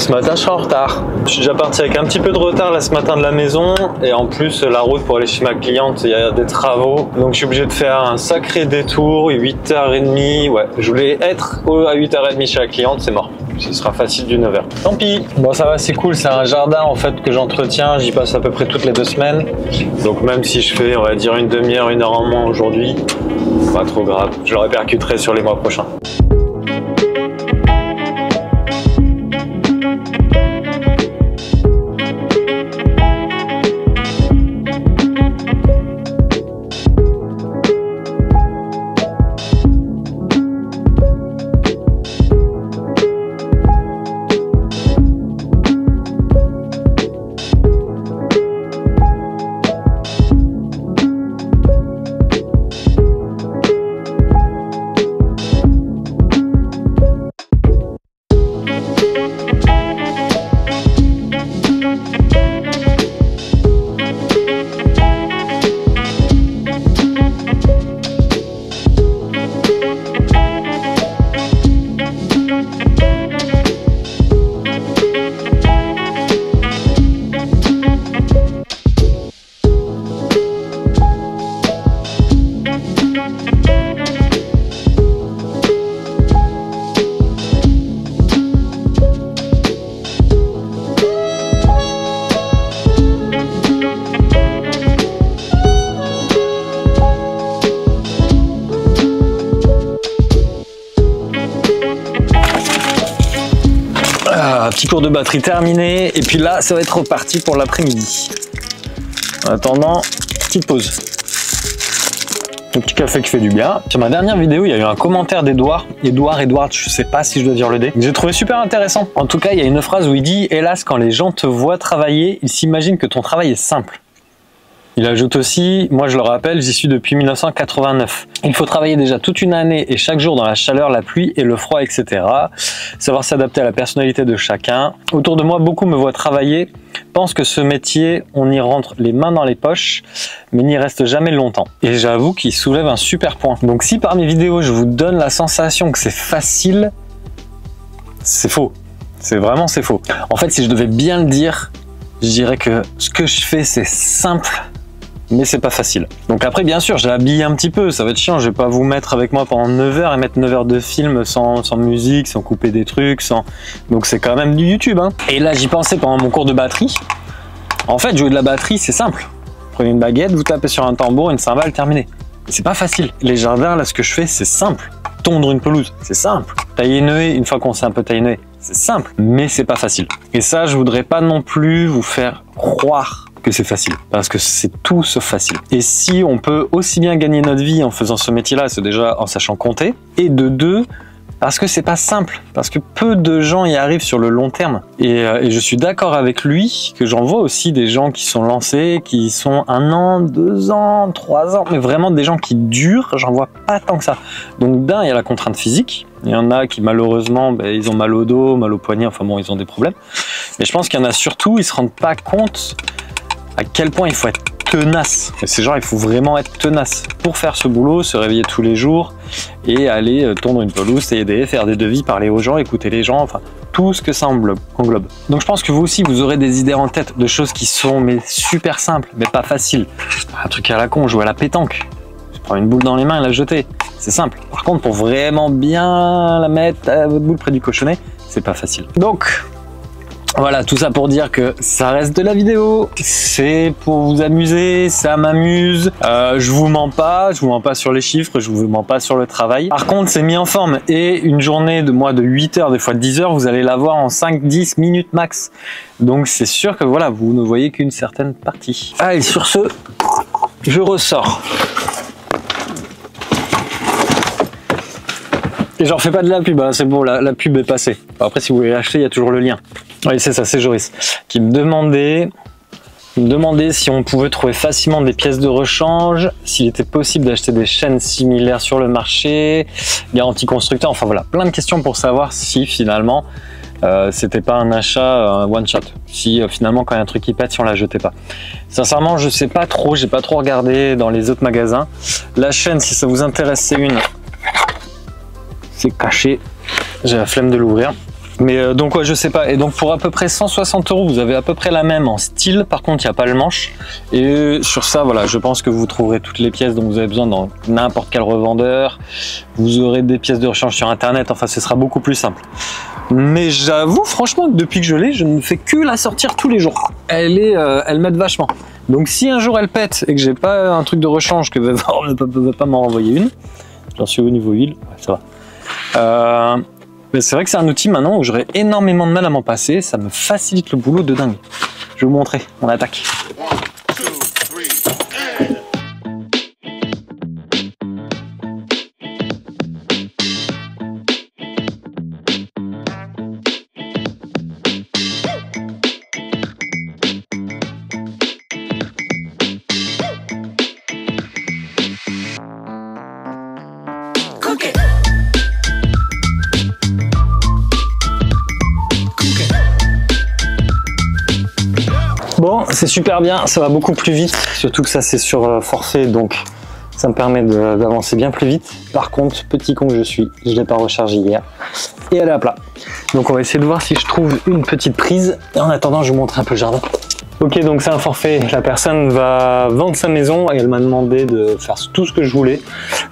ce matin, je serai en retard. Je suis déjà parti avec un petit peu de retard là ce matin de la maison. Et en plus, la route pour aller chez ma cliente, il y a des travaux. Donc je suis obligé de faire un sacré détour, 8h30. Ouais, je voulais être à 8h30 chez la cliente, c'est mort. Ce sera facile du 9h. Tant pis. Bon, ça va, c'est cool. C'est un jardin en fait que j'entretiens. J'y passe à peu près toutes les 2 semaines. Donc même si je fais, on va dire, une demi-heure, 1 heure en moins aujourd'hui, pas trop grave. Je le répercuterai sur les mois prochains. Petit cours de batterie terminé et puis là ça va être reparti pour l'après-midi. En attendant, petite pause. Un petit café qui fait du bien. Sur ma dernière vidéo, il y a eu un commentaire d'Edouard. Edouard, je sais pas si je dois dire le D. J'ai trouvé super intéressant. En tout cas, il y a une phrase où il dit « Hélas, quand les gens te voient travailler, ils s'imaginent que ton travail est simple ». Il ajoute aussi, moi je le rappelle, j'y suis depuis 1989. Il faut travailler déjà toute une année et chaque jour dans la chaleur, la pluie et le froid, etc. Savoir s'adapter à la personnalité de chacun. Autour de moi, beaucoup me voient travailler, pensent que ce métier, on y rentre les mains dans les poches, mais n'y reste jamais longtemps. Et j'avoue qu'il soulève un super point. Donc si par mes vidéos, je vous donne la sensation que c'est facile, c'est faux. C'est faux. En fait, si je devais bien le dire, je dirais que ce que je fais, c'est simple, mais c'est pas facile. Donc après, bien sûr, je l'habille un petit peu, ça va être chiant, je vais pas vous mettre avec moi pendant 9 heures et mettre 9 heures de film sans musique, sans couper des trucs, donc c'est quand même du YouTube, hein. Et là, j'y pensais pendant mon cours de batterie. En fait, jouer de la batterie, c'est simple. Prenez une baguette, vous tapez sur un tambour, une cymbale, terminé. C'est pas facile. Les jardins, là, ce que je fais, c'est simple. Tondre une pelouse, c'est simple. Tailler une haie, une fois qu'on sait un peu tailler une haie, c'est simple, mais c'est pas facile. Et ça, je voudrais pas non plus vous faire croire que c'est facile, parce que c'est tout sauf facile. Et si on peut aussi bien gagner notre vie en faisant ce métier-là, c'est déjà en sachant compter, et de deux, parce que c'est pas simple, parce que peu de gens y arrivent sur le long terme. Et je suis d'accord avec lui, que j'en vois aussi des gens qui sont lancés, qui sont 1 an, 2 ans, 3 ans, mais vraiment des gens qui durent, j'en vois pas tant que ça. Donc d'un, il y a la contrainte physique, il y en a qui malheureusement, ils ont mal au dos, mal au poignet, enfin bon, ils ont des problèmes. Mais je pense qu'il y en a surtout, ils se rendent pas compte à quel point il faut être tenace. Et ces gens, il faut vraiment être tenace pour faire ce boulot, se réveiller tous les jours et aller tondre une pelouse, aider, faire des devis, parler aux gens, écouter les gens, enfin tout ce que ça englobe. Donc je pense que vous aussi, vous aurez des idées en tête de choses qui sont super simples, mais pas faciles. Un truc à la con, jouer à la pétanque. Je prends une boule dans les mains et la jeter. C'est simple. Par contre, pour vraiment bien la mettre à votre boule près du cochonnet, c'est pas facile. Donc voilà, tout ça pour dire que ça reste de la vidéo, c'est pour vous amuser, ça m'amuse, je vous mens pas sur les chiffres, je vous mens pas sur le travail. Par contre, c'est mis en forme et une journée de 8 heures, des fois 10 heures, vous allez l'avoir en 5-10 minutes max. Donc c'est sûr que voilà, vous ne voyez qu'une certaine partie. Allez, sur ce, je ressors. Et j'en fais pas de la pub, hein, c'est bon, la pub est passée. Après, si vous voulez l'acheter, il y a toujours le lien. Oui, c'est ça, c'est Joris qui me demandait si on pouvait trouver facilement des pièces de rechange, s'il était possible d'acheter des chaînes similaires sur le marché, garantie constructeur, enfin voilà, plein de questions pour savoir si finalement c'était pas un achat one shot, si finalement quand il y a un truc qui pète, si on la jetait pas. Sincèrement, je sais pas trop, j'ai pas trop regardé dans les autres magasins. La chaîne, si ça vous intéresse, c'est une. C'est caché, j'ai la flemme de l'ouvrir. Mais donc ouais, je sais pas. Et donc pour à peu près 160 €, vous avez à peu près la même en style. Par contre, il n'y a pas le manche. Et sur ça, voilà, je pense que vous trouverez toutes les pièces dont vous avez besoin dans n'importe quel revendeur. Vous aurez des pièces de rechange sur Internet. Enfin, ce sera beaucoup plus simple. Mais j'avoue, franchement, que depuis que je l'ai, je ne fais que la sortir tous les jours. Elle m'aide vachement. Donc si un jour elle pète et que j'ai pas un truc de rechange, que Vevor ne peut pas m'en renvoyer une, j'en suis au niveau huile, ouais, ça va. Mais c'est vrai que c'est un outil maintenant où j'aurais énormément de mal à m'en passer, ça me facilite le boulot de dingue. Je vais vous montrer, on attaque. Bon, c'est super bien, ça va beaucoup plus vite, surtout que ça c'est sur forfait, donc ça me permet d'avancer bien plus vite. Par contre, petit con que je suis, je ne l'ai pas rechargé hier et elle est à plat. Donc on va essayer de voir si je trouve une petite prise. Et en attendant, je vous montre un peu le jardin. Ok, donc c'est un forfait, la personne va vendre sa maison et elle m'a demandé de faire tout ce que je voulais,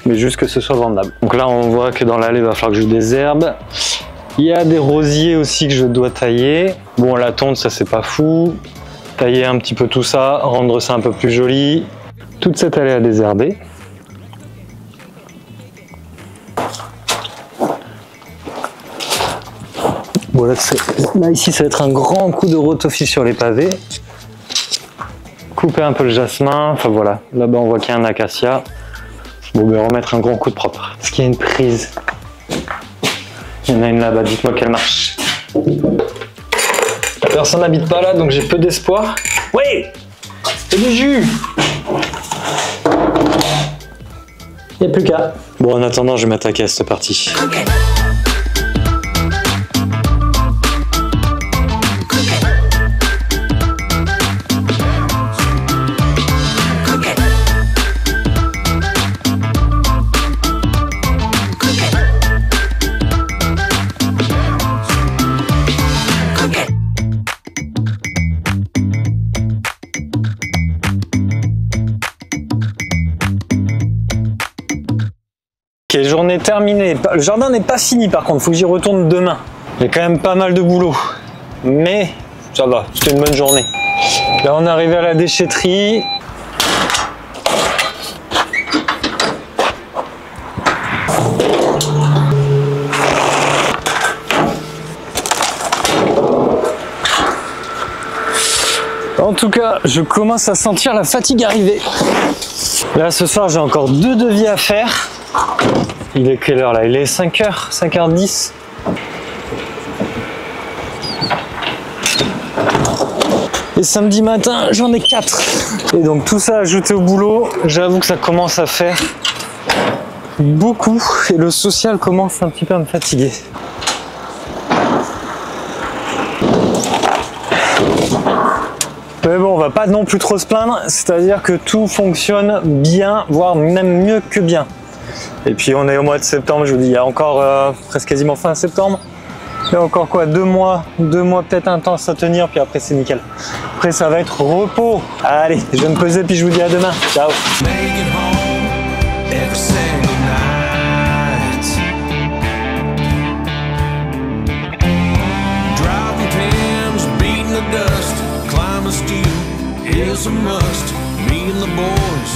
mais juste que ce soit vendable. Donc là, on voit que dans l'allée, il va falloir que je désherbe. Il y a des rosiers aussi que je dois tailler. Bon, la tonte, ça c'est pas fou. Tailler un petit peu tout ça, rendre ça un peu plus joli. Toute cette allée à désherber. Voilà, là ici ça va être un grand coup de rotophile sur les pavés. Couper un peu le jasmin, enfin voilà. Là-bas on voit qu'il y a un acacia. Bon, ben remettre un grand coup de propre. Est-ce qu'il y a une prise? Il y en a une là-bas, dites-moi qu'elle marche. Personne n'habite pas là, donc j'ai peu d'espoir. Oui, c'est du jus. Il n'y a plus qu'à. Bon, en attendant, je vais m'attaquer à cette partie. Ok, journée terminée. Le jardin n'est pas fini par contre, il faut que j'y retourne demain. J'ai quand même pas mal de boulot, mais ça va, c'était une bonne journée. Là on est arrivé à la déchetterie. En tout cas, je commence à sentir la fatigue arriver. Là ce soir j'ai encore 2 devis à faire. Il est quelle heure là? Il est 5h, 5h10. Et samedi matin, j'en ai 4. Et donc tout ça ajouté au boulot, j'avoue que ça commence à faire beaucoup. Et le social commence un petit peu à me fatiguer. Mais bon, on va pas non plus trop se plaindre. C'est-à-dire que tout fonctionne bien, voire même mieux que bien. Et puis on est au mois de septembre, je vous dis, il y a encore presque quasiment fin septembre. Il y a encore quoi, 2 mois peut-être intense à tenir, puis après c'est nickel. Après ça va être repos. Allez, je vais me peser, puis je vous dis à demain. Ciao.